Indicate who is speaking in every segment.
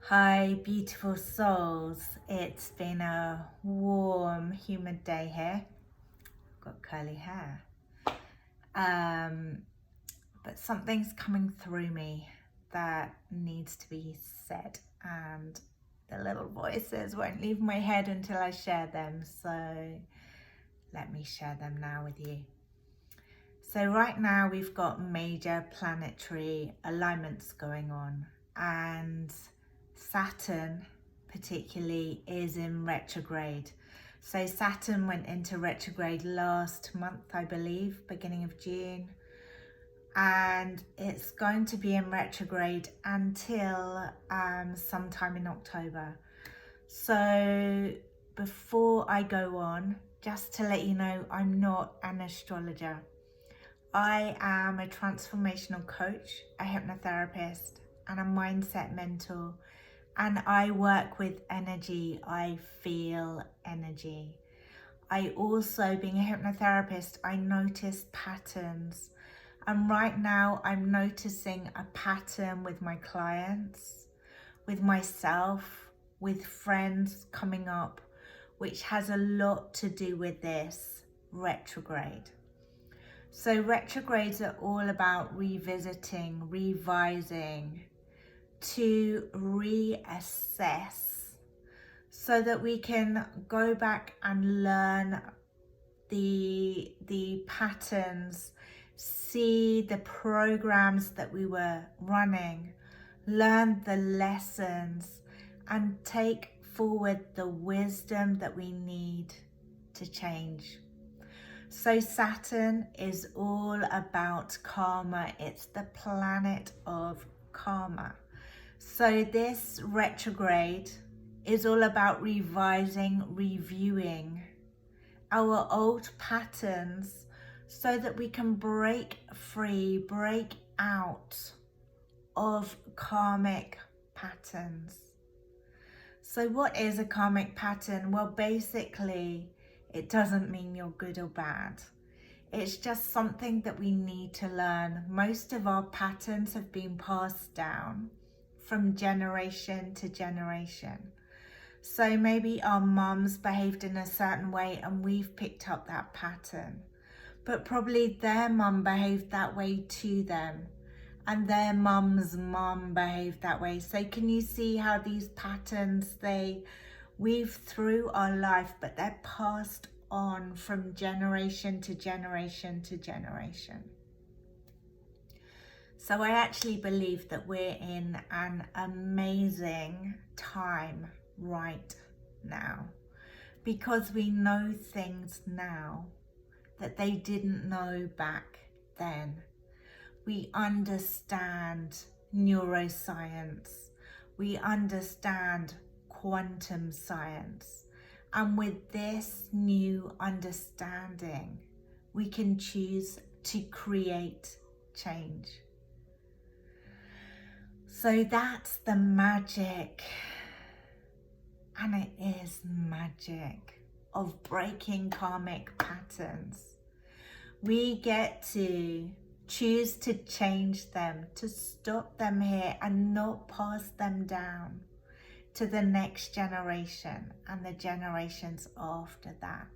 Speaker 1: Hi, beautiful souls. It's been a warm, humid day here. Got curly hair. But something's coming through me that needs to be said, and the little voices won't leave my head until I share them. So let me share them now with you. So right now we've got major planetary alignments going on, and Saturn particularly is in retrograde. So Saturn went into retrograde last month, I believe, beginning of June, and it's going to be in retrograde until sometime in October. So before I go on, just to let you know, I'm not an astrologer. I am a transformational coach, a hypnotherapist, and a mindset mentor. And I work with energy. I feel energy. I also, being a hypnotherapist, I notice patterns. And right now I'm noticing a pattern with my clients, with myself, with friends coming up, which has a lot to do with this retrograde. So retrogrades are all about revisiting, revising, to reassess so that we can go back and learn the patterns, see the programs that we were running, learn the lessons, and take forward the wisdom that we need to change. So Saturn is all about karma. It's the planet of karma. So this retrograde is all about revising, reviewing our old patterns so that we can break free, break out of karmic patterns. So what is a karmic pattern? Well, basically, it doesn't mean you're good or bad. It's just something that we need to learn. Most of our patterns have been passed down from generation to generation. So maybe our mums behaved in a certain way and we've picked up that pattern, but probably their mum behaved that way to them, and their mum's mum behaved that way. So can you see how these patterns, they weave through our life, but they're passed on from generation to generation to generation. So I actually believe that we're in an amazing time right now, because we know things now that they didn't know back then. We understand neuroscience, we understand quantum science, and with this new understanding, we can choose to create change. So that's the magic, and it is magic, of breaking karmic patterns. We get to choose to change them, to stop them here and not pass them down to the next generation and the generations after that.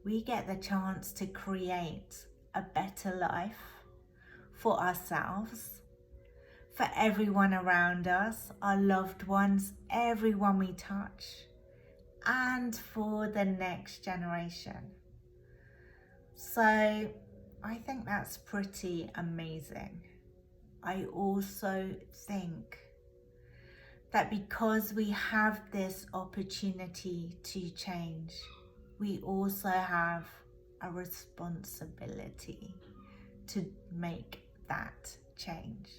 Speaker 1: We get the chance to create a better life for ourselves, for everyone around us, our loved ones, everyone we touch, and for the next generation. So I think that's pretty amazing. I also think that because we have this opportunity to change, we also have a responsibility to make that change.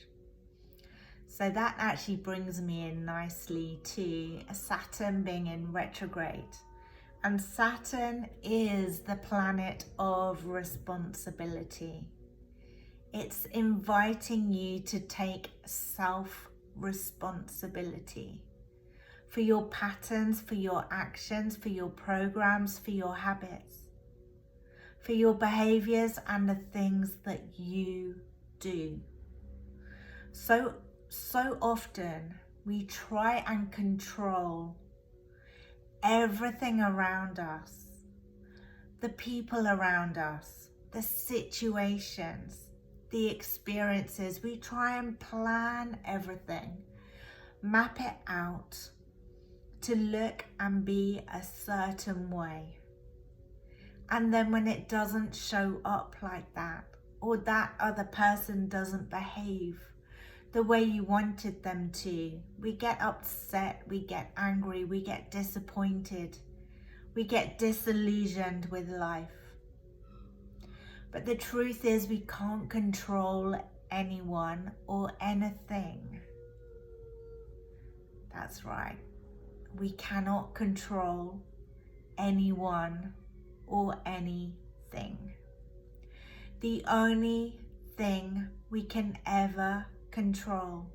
Speaker 1: So that actually brings me in nicely to Saturn being in retrograde. And Saturn is the planet of responsibility. It's inviting you to take self-responsibility for your patterns, for your actions, for your programs, for your habits, for your behaviors and the things that you do. So often we try and control everything around us, the people around us, the situations, the experiences. We try and plan everything, map it out to look and be a certain way. And then when it doesn't show up like that, or that other person doesn't behave the way you wanted them to, we get upset, we get angry, we get disappointed, we get disillusioned with life. But the truth is, we can't control anyone or anything. That's right. We cannot control anyone or anything. The only thing we can ever control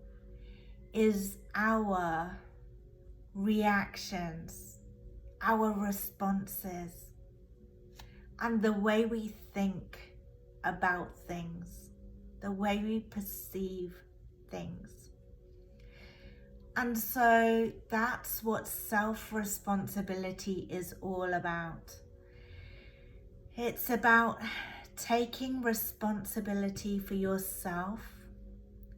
Speaker 1: is our reactions, our responses, and the way we think about things, the way we perceive things. And so that's what self-responsibility is all about. It's about taking responsibility for yourself,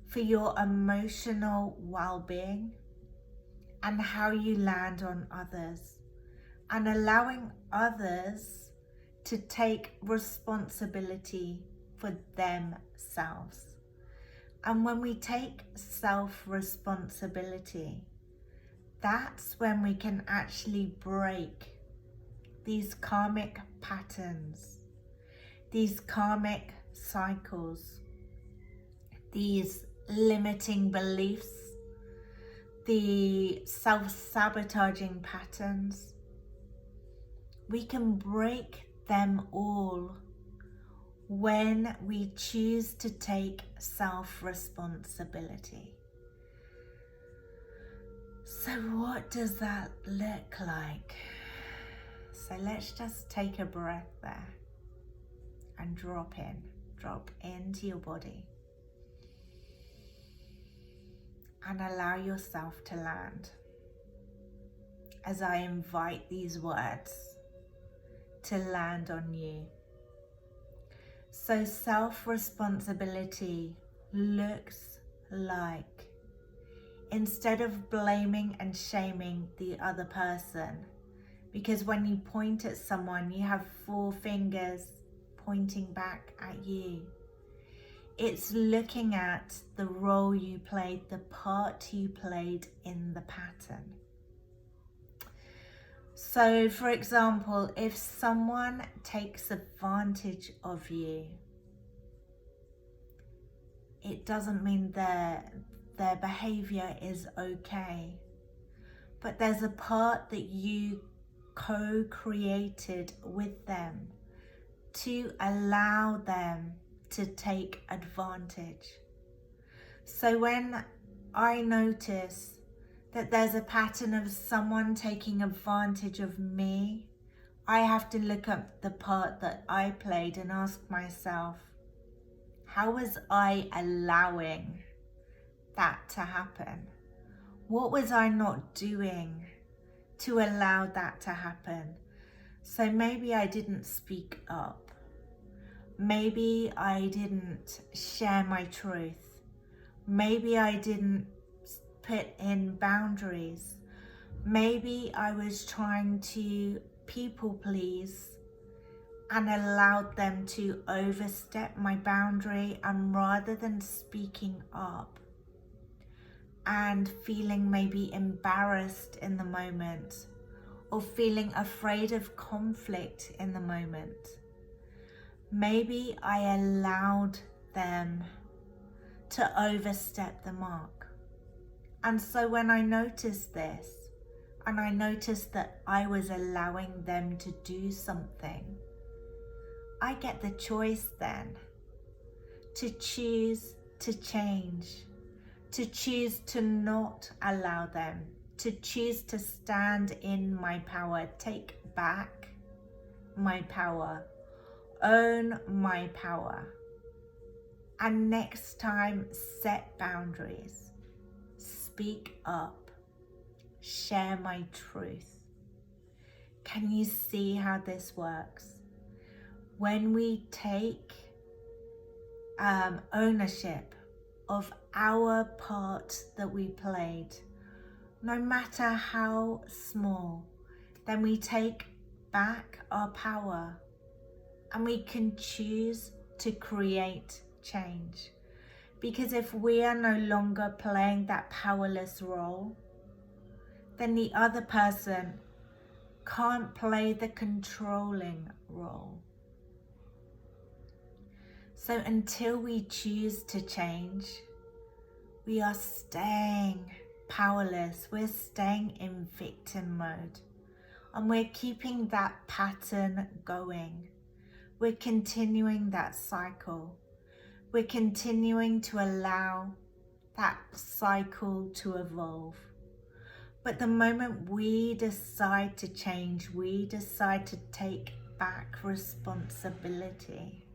Speaker 1: for your emotional well-being, and how you land on others, and allowing others to take responsibility for themselves. And when we take self-responsibility, that's when we can actually break these karmic patterns, these karmic cycles, these limiting beliefs, the self-sabotaging patterns. We can break them all when we choose to take self-responsibility. So what does that look like? So let's just take a breath there and drop into your body, and allow yourself to land as I invite these words to land on you. So self-responsibility looks like, instead of blaming and shaming the other person, because when you point at someone, you have 4 fingers pointing back at you. It's looking at the role you played, the part you played in the pattern. So, for example, if someone takes advantage of you, it doesn't mean their behavior is okay. But there's a part that you co-created with them to allow them to take advantage. So when I notice that there's a pattern of someone taking advantage of me, I have to look at the part that I played and ask myself, how was I allowing that to happen? What was I not doing to allow that to happen? So maybe I didn't speak up. Maybe I didn't share my truth. Maybe I didn't put in boundaries. Maybe I was trying to people please and allowed them to overstep my boundary, and rather than speaking up and feeling maybe embarrassed in the moment or feeling afraid of conflict in the moment, maybe I allowed them to overstep the mark. And so when I noticed this, and I noticed that I was allowing them to do something, I get the choice then to choose to change, to choose to not allow them, to choose to stand in my power, take back my power, own my power, and next time set boundaries, speak up, share my truth. Can you see how this works? When we take ownership of our part that we played, no matter how small, then we take back our power and we can choose to create change. Because if we are no longer playing that powerless role, then the other person can't play the controlling role. So until we choose to change, we are staying powerless. We're staying in victim mode. And we're keeping that pattern going. We're continuing that cycle. We're continuing to allow that cycle to evolve. But the moment we decide to change, we decide to take back responsibility,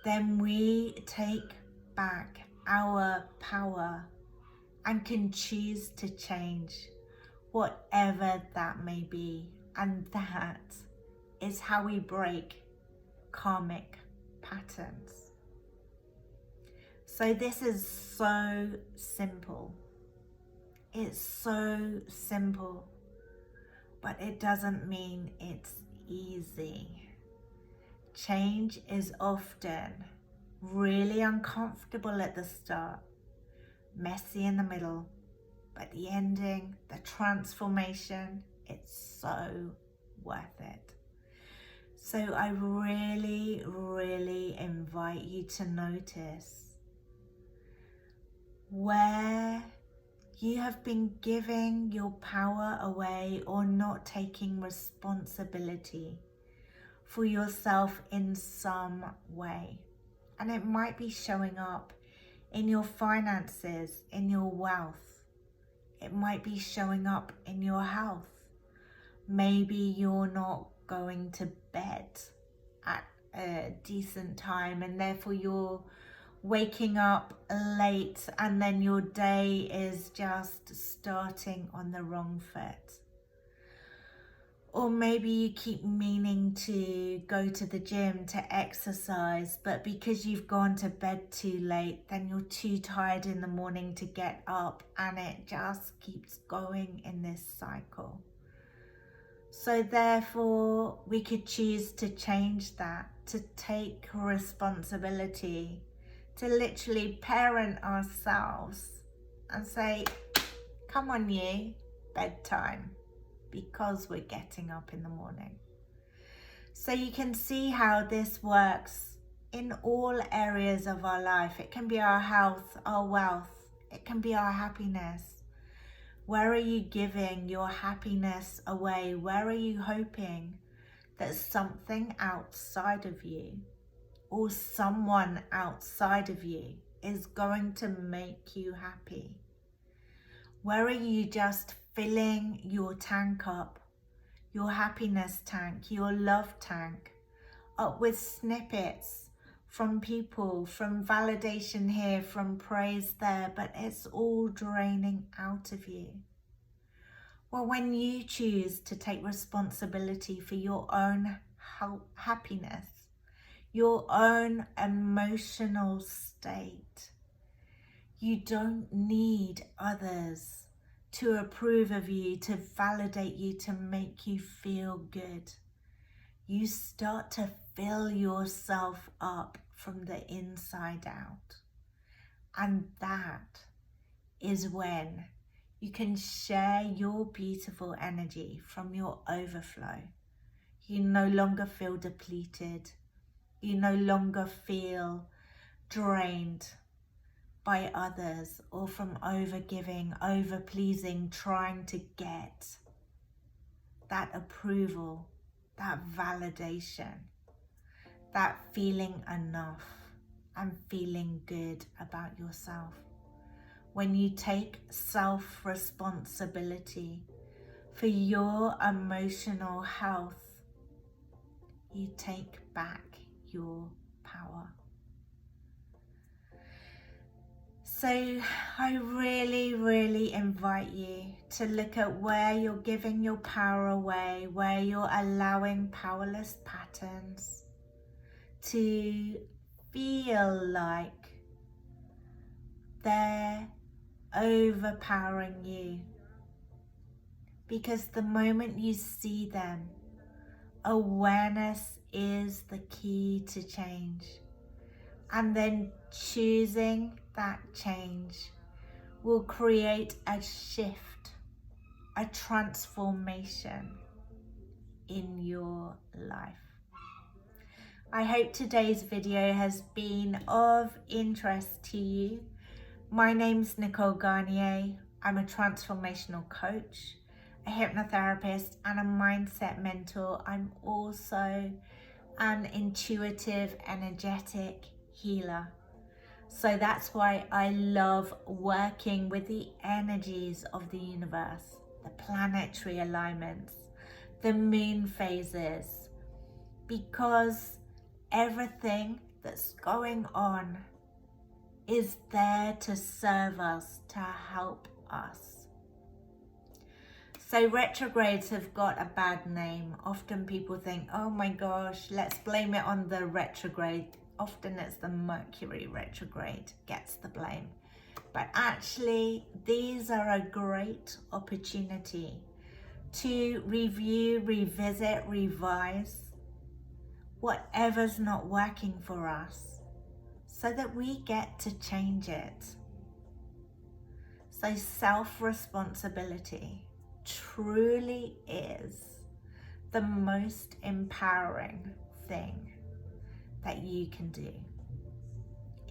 Speaker 1: then we take back our power and can choose to change whatever that may be. And that is how we break karmic patterns. So this is so simple. It's so simple, but it doesn't mean it's easy. Change is often really uncomfortable at the start, messy in the middle, but the ending, the transformation, it's so worth it. So I really, really invite you to notice where you have been giving your power away or not taking responsibility for yourself in some way. And it might be showing up in your finances, in your wealth. It might be showing up in your health. Maybe you're not going to bed at a decent time and therefore you're waking up late and then your day is just starting on the wrong foot. Or maybe you keep meaning to go to the gym to exercise, but because you've gone to bed too late, then you're too tired in the morning to get up, and it just keeps going in this cycle. So therefore, we could choose to change that, to take responsibility, to literally parent ourselves and say, come on you, bedtime, because we're getting up in the morning. So you can see how this works in all areas of our life. It can be our health, our wealth, it can be our happiness. Where are you giving your happiness away? Where are you hoping that something outside of you or someone outside of you is going to make you happy? Where are you just filling your tank up, your happiness tank, your love tank, up with snippets from people, from validation here, from praise there, but it's all draining out of you? Well, when you choose to take responsibility for your own happiness, your own emotional state, you don't need others to approve of you, to validate you, to make you feel good. You start to fill yourself up from the inside out. And that is when you can share your beautiful energy from your overflow. You no longer feel depleted. You no longer feel drained by others or from over-giving, over-pleasing, trying to get that approval, that validation, that feeling enough and feeling good about yourself. When you take self-responsibility for your emotional health, you take back your power. So I really invite you to look at where you're giving your power away, where you're allowing powerless patterns to feel like they're overpowering you. Because the moment you see them, awareness is the key to change. And then choosing that change will create a shift, a transformation in your life. I hope today's video has been of interest to you. My name's Nicole Garnier. I'm a transformational coach, a hypnotherapist, and a mindset mentor. I'm also an intuitive, energetic healer. So that's why I love working with the energies of the universe, the planetary alignments, the moon phases, because everything that's going on is there to serve us, to help us. So retrogrades have got a bad name. Often people think, oh my gosh, let's blame it on the retrograde. Often it's the Mercury retrograde gets the blame. But actually, these are a great opportunity to review, revisit, revise whatever's not working for us so that we get to change it. So self-responsibility truly is the most empowering thing that you can do.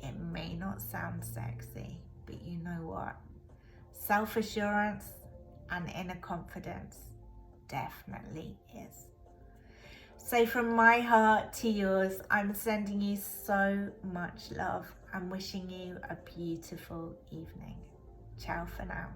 Speaker 1: It may not sound sexy, but you know what? Self-assurance and inner confidence definitely is. So from my heart to yours, I'm sending you so much love and wishing you a beautiful evening. Ciao for now.